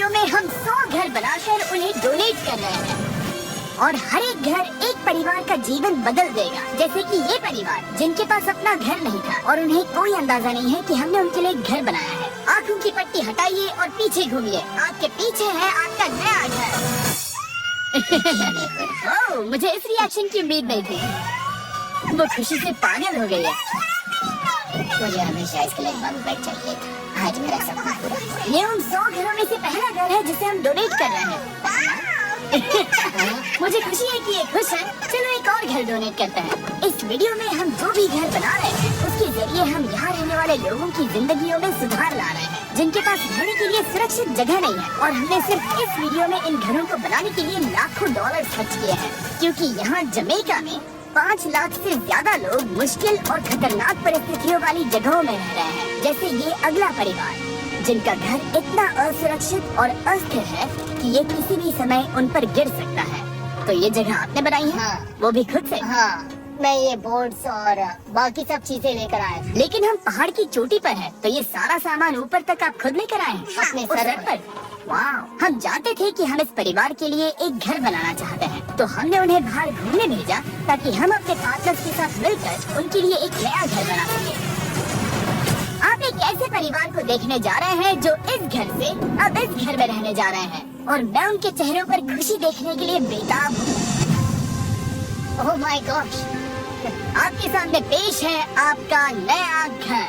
Video में हम 100 घर बनाकर उन्हें डोनेट कर रहे हैं और हर एक घर एक परिवार का जीवन बदल देगा। जैसे कि ये परिवार जिनके पास अपना घर नहीं था और उन्हें कोई अंदाजा नहीं है कि हमने उनके लिए घर बनाया है। आँखों की पट्टी हटाइए और पीछे घूमिए। आपके पीछे है आपका नया घर। ओह, मुझे इस रिएक्शन की उम्मीद नहीं थी। वो खुशी से पागल हो गई है। मुझे हमेशा इसके लिए बंक बेड चाहिए था। आज मेरा सपना पूरा हुआ। ये उन 100 घरों में से पहला घर है जिसे हम डोनेट कर रहे हैं। मुझे खुशी है कि ये खुश है। चलो एक और घर डोनेट करते हैं। इस वीडियो में हम जो भी घर बना रहे हैं उसके जरिए हम यहाँ रहने वाले लोगों की जिंदगियों में सुधार ला रहे हैं, जिनके पास रहने के लिए सुरक्षित जगह नहीं है। और हमने सिर्फ इस वीडियो में इन घरों को बनाने के लिए लाखों डॉलर खर्च किए हैं, क्योंकि यहाँ जमैका में 5 लाख से ज्यादा लोग मुश्किल और खतरनाक परिस्थितियों वाली जगहों में रह रहे हैं। जैसे ये अगला परिवार जिनका घर इतना असुरक्षित और अस्थिर है कि ये किसी भी समय उन पर गिर सकता है। तो ये जगह आपने बनाई है? हाँ। वो भी खुद से? हाँ, मैं ये बोर्ड्स और बाकी सब चीजें लेकर आया था। लेकिन हम पहाड़ की चोटी पर हैं, तो ये सारा सामान ऊपर तक आप खुद लेकर आए हैं अपने सर पर? वाह! हम जानते थे कि हम इस परिवार के लिए एक घर बनाना चाहते हैं, तो हमने उन्हें बाहर घूमने भेजा ताकि हम अपने पार्टनर्स के साथ मिलकर उनके लिए एक नया घर बना सकें। आप एक ऐसे परिवार को देखने जा रहे हैं जो इस घर से अब इस घर में रहने जा रहे हैं, और मैं उनके चेहरों पर खुशी देखने के लिए बेताब हूँ। Oh my God! आपके सामने पेश है आपका नया घर।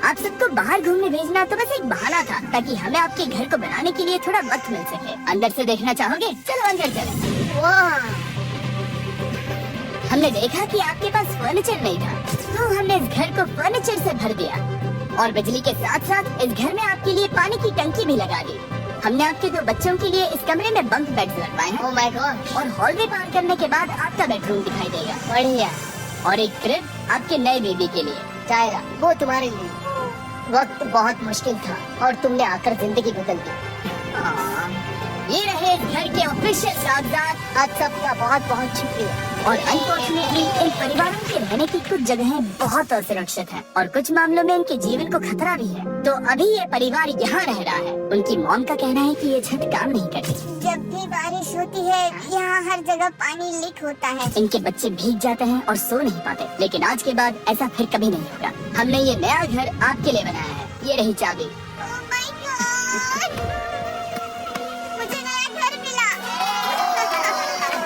आप सबको बाहर घूमने भेजना तो बस एक बहाना था ताकि हमें आपके घर को बनाने के लिए थोड़ा वक्त मिल सके। अंदर से देखना चाहोगे? चलो अंदर चलें। वाह! हमने देखा कि आपके पास फर्नीचर नहीं था, तो हमने इस घर को फर्नीचर से भर दिया और बिजली के साथ साथ इस घर में आपके लिए पानी की टंकी भी लगा दी। हमने आपके 2 बच्चों के लिए इस कमरे में बंक बेड्स लगवाए हैं ओह माय गॉड! और हॉलवे पार करने के बाद आपका बेडरूम दिखाई देगा, बढ़िया। और एक क्रिब आपके नए बेबी के लिए। टायरा, वो तुम्हारे लिए। वक्त बहुत मुश्किल था और तुमने आकर जिंदगी बदल दी। ये रहे इस घर के ऑफिशियल कागजात। आज सबका बहुत बहुत शुक्रिया। और अनफॉर्चुनेटली इन परिवारों के रहने की कुछ जगहें बहुत असुरक्षित हैं और कुछ मामलों में इनके जीवन को खतरा भी है। तो अभी ये परिवार यहाँ रह रहा है। उनकी मॉम का कहना है कि ये छत काम नहीं करती। जब भी बारिश होती है यहाँ हर जगह पानी लीक होता है। इनके बच्चे भीग जाते हैं और सो नहीं पाते, लेकिन आज के बाद ऐसा फिर कभी नहीं होगा। हमने ये नया घर आपके लिए बनाया है। ये रही चाबी। Oh my God! मुझे नया घर मिला।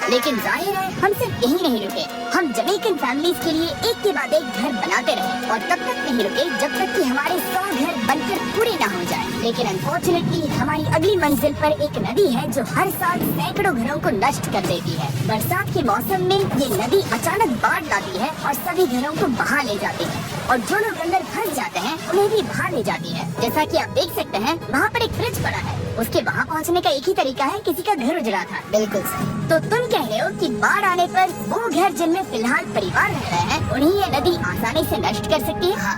लेकिन जाहिर है हम सिर्फ यही नहीं रुके। हम जमैकन फैमिलीज के लिए एक के बाद एक घर बनाते रहे और तब तक नहीं रुके जब तक कि हमारे 100 घर बनकर पूरे ना हो जाए। लेकिन अनफॉर्चुनेटली हमारी अगली मंजिल पर एक नदी है जो हर साल सैकड़ों घरों को नष्ट कर देती है। बरसात के मौसम में ये नदी अचानक बाढ़ लाती है और सभी घरों को बहा ले जाती है, और जो लोग अंदर फंस जाते हैं उन्हें भी बहा ले जाती है। जैसा कि आप देख सकते हैं वहाँ पर एक फ्रिज पड़ा है। उसके वहाँ पहुँचने का एक ही तरीका है, किसी का घर उजड़ा था। बिल्कुल सही। तो तुम कह रहे हो कि बाढ़ आने पर वो घर जिनमें फिलहाल परिवार रह रहे हैं उन्हें ये नदी आसानी से नष्ट कर सकती है? हाँ,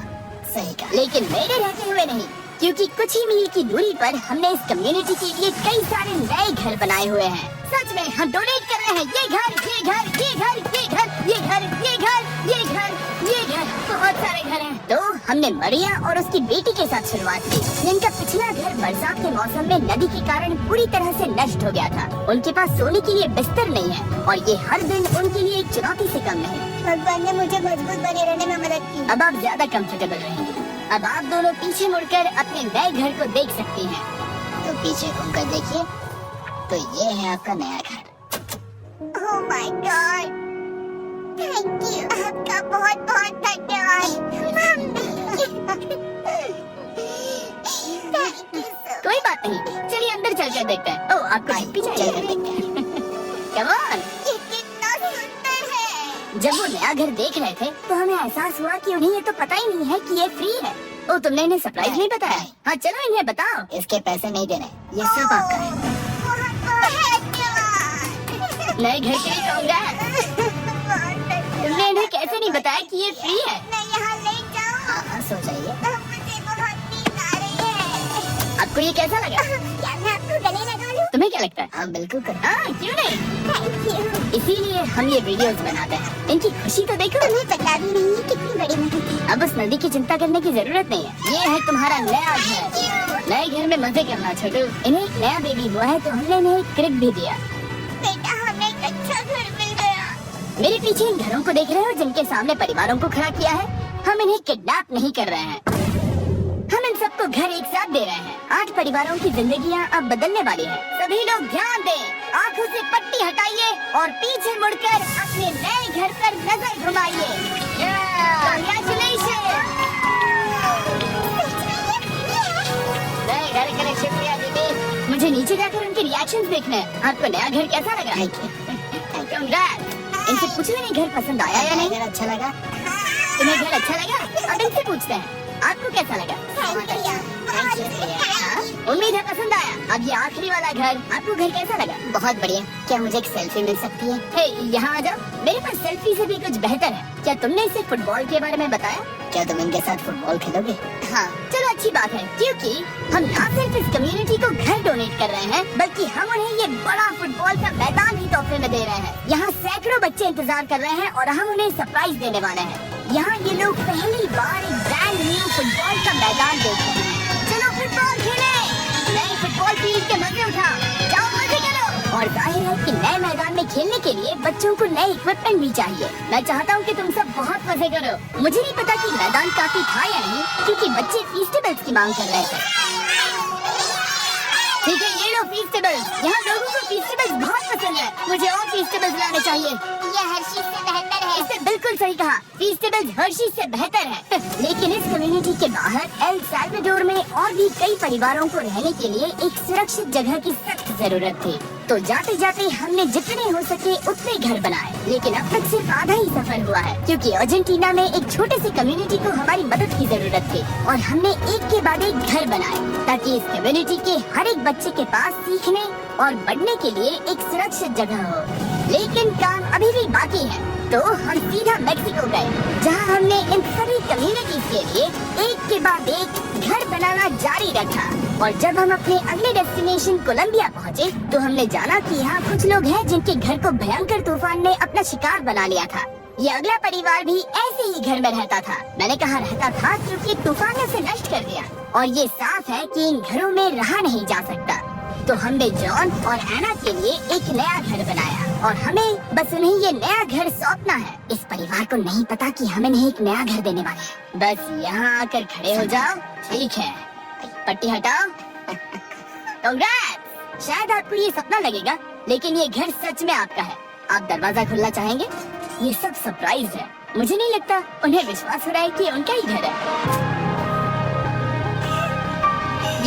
सही कहा। लेकिन मेरे रहते हुए नहीं, क्योंकि कुछ ही मील की दूरी पर हमने इस कम्युनिटी के लिए कई सारे नए घर बनाए हुए हैं। सच में हम डोनेट कर रहे हैं। ये घर, ये घर, ये घर, ये घर, ये घर, ये घर, ये घर, ये घर, बहुत सारे घर हैं। तो हमने मरिया और उसकी बेटी के साथ शुरुआत की, जिनका पिछला घर बरसात के मौसम में नदी के कारण पूरी तरह से नष्ट हो गया था। उनके पास सोने के लिए बिस्तर नहीं है और ये हर दिन उनके लिए एक चुनौती से कम नहीं। भगवान ने मुझे मजबूत बने रहने में मदद की। अब आप ज्यादा कंफर्टेबल रहेंगे। अब आप दोनों पीछे मुड़कर अपने नए घर को देख सकती हैं। तो पीछे घूमकर देखिए, तो ये है आपका नया घर। Oh my God! Thank you. आपका बहुत बहुत धन्यवाद। Thank you so कोई बात नहीं, चलिए अंदर चलकर देखते हैं। ओह, आपको छिपी चाहिए? चलकर देखते हैं। Come on। ये कितना सुंदर है। जब वो नया घर देख रहे थे तो हमें एहसास हुआ कि उन्हें ये तो पता ही नहीं है कि ये फ्री है। ओ, तुमने इन्हें सरप्राइज नहीं बताया? हाँ, चलो इन्हें बताओ। इसके पैसे नहीं देने, ये सब आपका है। बहुत बहुत धन्यवाद। नए घर के लिए कहूँगा। तुमने इन्हें कैसे नहीं बताया कि ये फ्री है? मैं यहाँ ले जाऊँ? हाँ हाँ, सो जाइए। मुझे बहुत नींद आ रही है। आपको ये कैसा लगा? क्या मैं आपको गले लगा लूँ? तुम्हें क्या लगता है? हाँ बिल्कुल करें। हाँ, क्यों नहीं? Thank you. इसीलिए हम ये वीडियोस बनाते हैं। इनकी खुशी तो देखो। तुम्हें पता भी नहीं है कितनी बड़ी मेहनत है। अब उस नदी की चिंता करने की जरूरत नहीं है। ये है तुम्हारा नया घर। नए घर में मजे करना छोटू। इन्हें एक नया बेबी हुआ है तो हमने इन्हें एक क्रिब भी दिया। बेटा हमें एक अच्छा घर मिल गया। मेरे पीछे इन घरों को देख रहे हो जिनके सामने परिवारों को खड़ा किया है? हम इन्हें किडनैप नहीं कर रहे हैं, हम इन सबको घर एक साथ दे रहे हैं। 8 परिवारों की जिंदगियां अब बदलने वाली हैं। सभी लोग ध्यान दें, आंखों से पट्टी हटाइए और पीछे मुड़कर अपने नए घर पर नजर घुमाइए। Congratulations! नए घर के लिए शुक्रिया दीदी। मुझे नीचे जाकर उनके रिएक्शंस देखने हैं। आपको नया घर कैसा लगा? Congrats! इनसे पूछो इन्हें घर पसंद आया या नहीं? घर अच्छा लगा? तुम्हें घर अच्छा लगा? अब इनसे पूछते हैं, आपको कैसा लगा? हाँ? उम्मीद है पसंद आया। अब ये आखिरी वाला घर, आपको घर कैसा लगा? बहुत बढ़िया। क्या मुझे एक सेल्फी मिल सकती है? हे, यहाँ आ जाओ। मेरे पास सेल्फी से भी कुछ बेहतर है। क्या तुमने इसे फुटबॉल के बारे में बताया? क्या तुम इनके साथ फुटबॉल खेलोगे? हाँ, चलो अच्छी बात है, क्योंकि हम न सिर्फ इस कम्युनिटी को घर डोनेट कर रहे हैं, बल्कि हम उन्हें ये बड़ा फुटबॉल का मैदान ही तोहफे में दे रहे हैं। यहाँ सैकड़ों बच्चे इंतजार कर रहे हैं और हम उन्हें सरप्राइज देने वाले हैं। यहाँ ये लोग पहली बार एक ब्रांड न्यू फुटबॉल का मैदान देख रहे हैं। चलो फुटबॉल खेले, नए फुटबॉल फील्ड के मजे उठाओ, जाओ मजे करो। और जाहिर है कि नए मैदान में खेलने के लिए बच्चों को नए इक्विपमेंट भी चाहिए। मैं चाहता हूँ कि तुम सब बहुत मजे करो। मुझे नहीं पता कि मैदान काफी था या नहीं, क्योंकि बच्चे फीस्टेबल्स की मांग कर रहे थे। ठीक है, ये लो फीस्टेबल्स। यहाँ लोगों को फीस्टेबल्स बहुत पसंद है। मुझे और फीस्टेबल्स लाने चाहिए। ये हर्षी से बेहतर है। इसने बिल्कुल सही कहा, फीस्टेबल्स हर्शी से बेहतर है। लेकिन इस कम्युनिटी के बाहर एल साल्वाडोर में और भी कई परिवारों को रहने के लिए एक सुरक्षित जगह की सख्त जरूरत थी। तो जाते जाते हमने जितने हो सके उतने घर बनाए, लेकिन अब तक सिर्फ आधा ही सफर हुआ है, क्योंकि अर्जेंटीना में एक छोटे से कम्युनिटी को हमारी मदद की जरूरत थी और हमने एक के बाद एक घर बनाए ताकि इस कम्युनिटी के हर एक बच्चे के पास सीखने और बढ़ने के लिए एक सुरक्षित जगह हो। लेकिन काम अभी भी बाकी है, तो हम सीधा मेक्सिको गए, जहां हमने इन सभी कम्युनिटीज के लिए एक के बाद एक घर बनाना जारी रखा। और जब हम अपने अगले डेस्टिनेशन कोलंबिया पहुंचे, तो हमने जाना कि यहाँ कुछ लोग हैं जिनके घर को भयंकर तूफान ने अपना शिकार बना लिया था। ये अगला परिवार भी ऐसे ही घर में रहता था। मैंने कहा रहता था क्योंकि तूफान ने उसे नष्ट कर दिया, और ये साफ है कि इन घरों में रहा नहीं जा सकता। तो हमने जॉन और एना के लिए एक नया घर बनाया और हमें बस उन्हें ये नया घर सौंपना है। इस परिवार को नहीं पता कि हम इन्हें एक नया घर देने वाले हैं। बस यहाँ आकर खड़े हो जाओ। ठीक है, पट्टी हटाओ। Congrats! शायद आपको ये सपना लगेगा, लेकिन ये घर सच में आपका है। आप दरवाजा खोलना चाहेंगे? ये सब सरप्राइज है। मुझे नहीं लगता उन्हें विश्वास हो रहा है कि उनका ही घर है।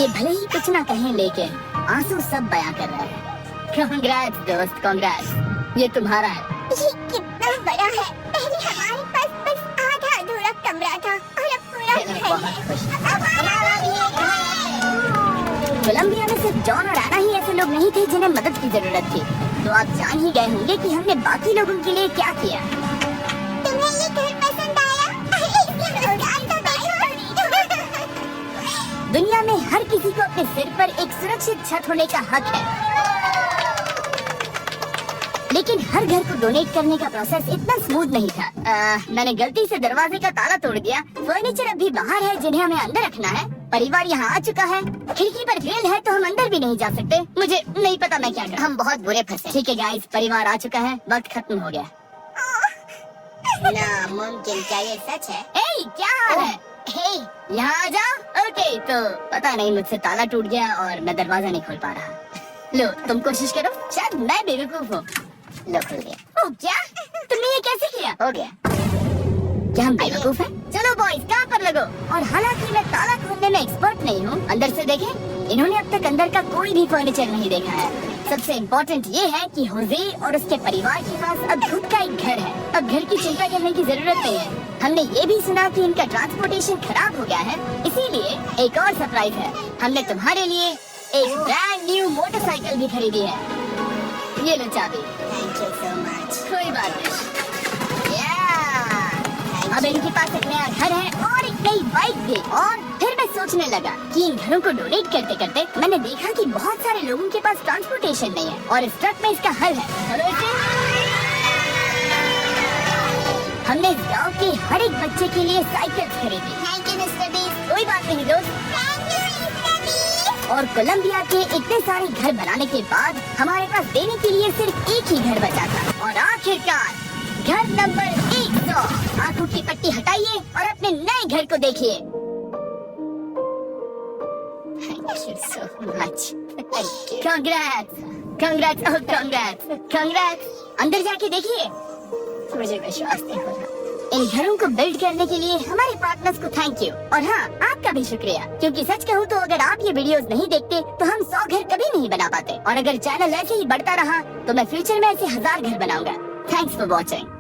ये भले ही कुछ ना कहें, लेकिन आंसू सब बयां कर रहे हैं। Congrats दोस्त, congrats। ये तुम्हारा है। ये कितना बड़ा है। पहले हमारे पास बस आधा अधूरा कमरा था और अब पूरा घर है। बहुत खुश। अब हमारा भी एक घर है। कोलंबिया में सिर्फ जॉन और एना ही ऐसे लोग नहीं थे जिन्हें मदद की जरूरत थी। तो आप जान ही गए होंगे कि हमने बाकी लोगों के लिए क्या किया। तुम्हें ये घर पसंद आया? इसकी रोगान तो देखो। दुनिया में हर किसी को अपने सिर पर एक सुरक्षित छत होने का हक है, लेकिन हर घर को डोनेट करने का प्रोसेस इतना स्मूथ नहीं था। मैंने गलती से दरवाजे का ताला तोड़ दिया। फर्नीचर अभी बाहर है जिन्हें हमें अंदर रखना है। परिवार यहाँ आ चुका है। खिड़की पर ग्रिल है तो हम अंदर भी नहीं जा सकते। मुझे नहीं पता मैं क्या करूं। हम बहुत बुरे फंसे। ठीक है गाइस, परिवार आ चुका है। वक्त खत्म हो गया। नामुमकिन, क्या ये सच है? हे, क्या हाल है? हे, यहाँ आ जाओ। ओके, तो पता नहीं मुझसे ताला टूट गया और मैं दरवाजा नहीं खोल पा रहा। लो, तुम कोशिश करो, शायद मैं बेवकूफ हूँ। लो, खुल गया। ओ क्या? तुमने ये कैसे किया? हो गया। क्या हम बेवकूफ हैं? चलो बॉयज, काम पर लगो। और हालांकि मैं ताला खोलने में एक्सपर्ट नहीं हूँ, अंदर से देखें, इन्होंने अब तक अंदर का कोई भी फर्नीचर नहीं देखा है। सबसे इम्पोर्टेंट ये है कि होजे और उसके परिवार के पास अब खुद का एक घर है। अब घर की चिंता करने की जरूरत नहीं है। हमने ये भी सुना कि इनका ट्रांसपोर्टेशन खराब हो गया है, इसीलिए एक और सरप्राइज है। हमने तुम्हारे लिए एक ब्रांड न्यू मोटरसाइकिल भी खरीदी है। ये लो चाबी। Thank you so much. कोई बात नहीं। अब इनके पास एक नया घर है और एक नई बाइक भी। और फिर मैं सोचने लगा कि इन घरों को डोनेट करते करते मैंने देखा कि बहुत सारे लोगों के पास ट्रांसपोर्टेशन नहीं है और इस ट्रक में इसका हल है। चलो इसे हमने इस गांव के हर एक बच्चे के लिए साइकिल खरीदी। Thank you mister beast. कोई बात नहीं दोस्त। Thank you mister beast. और कोलंबिया के इतने सारे घर बनाने के बाद हमारे पास देने के लिए सिर्फ एक ही घर बचा था। और आखिरकार घर नंबर 100। आंखों की पट्टी हटाइए और अपने नए घर को देखिए। Thank you so much. Congrats! Congrats! Oh, congrats! Congrats! अंदर जाके देखिए। मुझे विश्वास नहीं हो रहा। इन घरों को बिल्ड करने के लिए हमारे पार्टनर्स को थैंक यू। और हाँ, आपका भी शुक्रिया, क्योंकि सच कहूँ तो अगर आप ये वीडियोस नहीं देखते तो हम 100 घर कभी नहीं बना पाते। और अगर चैनल ऐसे ही बढ़ता रहा तो मैं फ्यूचर में ऐसे 1000 घर बनाऊंगा। Thanks for watching.